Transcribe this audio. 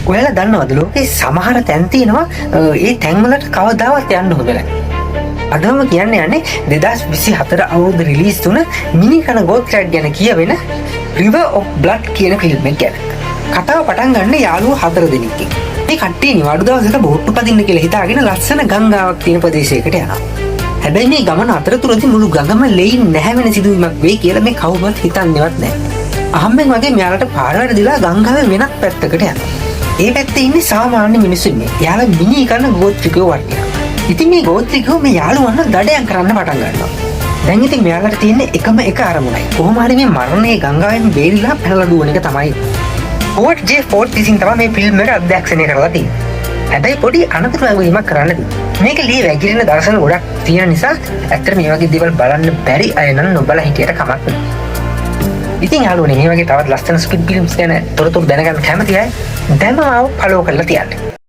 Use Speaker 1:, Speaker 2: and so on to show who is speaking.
Speaker 1: ඔයාලා දන්නවද ලෝකේ සමහර තැන් තියෙනවා ඒ තැන්වලට කවදාවත් යන්න හොඳ නැහැ. අදම කියන්නේ 2024 අවුරුදු රිලීස් වුණ මිනි කන ගෝත්‍රයක් ගැන කියවෙන River of Blood කියන ෆිල්ම් එක ගැන. කතාව පටන් ගන්න යාළුවෝ 4 දෙනෙක්ගෙන්. මේ කට්ටිය නිවාඩු දවසක බෝට්ටු පදින්න කියලා හිතාගෙන ලස්සන ගංගාවක් තියෙන ප්‍රදේශයකට යනවා. හැබැයි මේ ගමන අතරතුරදී මුළු ගඟම ලෙයින් නැහැවෙන සිදුවීමක් වෙයි කියලා මේ කවුරුවත් හිතන්නේවත් නැහැ. අහම්බෙන් වගේ මෙයාලට පාරවල් දිලා ගංගාවේ වෙනත් පැත්තකට යනවා. ඒ පැත්තේ ඉන්නේ සාමාන්‍ය මිනිස්සු ඉන්නේ. යාළුවා මිනි කන ගෝත්‍රිකයෝ වටේ. ඉතින් මේ ගෝත්‍රිකයෝ මේ යාළුවන්ව දඩයන් කරන්න පටන් ගන්නවා. දැන් ඉතින් මෙයාලට තියෙන එකම එක අරමුණයි. කොහොම හරි මේ මරණයේ ගංගාවෙන් බේරිලා පැනලා දුවන එක තමයි. හෝවර්ඩ් ජේ ෆෝර්ඩ් විසින් තමයි මේ ෆිල්ම් එක අධ්‍යක්ෂණය කරලා තියෙන්නේ. හැබැයි පොඩි අනතුරු වගේමක් කරන්න තියෙනවා. මේක ලී වැගිරෙන දර්ශන ගොඩක් තියෙන නිසා ඇත්තට මේ වගේ දේවල් බලන්න බැරි අය නම් නොබලා හිටියට කමක් නැහැ. ඉතින් යාළුවනේ මේ වගේ තවත් ලස්සන ස්පීඩ් ෆිල්ම්ස් ගැන තොරතුරු දැනගන්න කැමති අය දැන්ම ආව ෆලෝ කරලා තියන්න.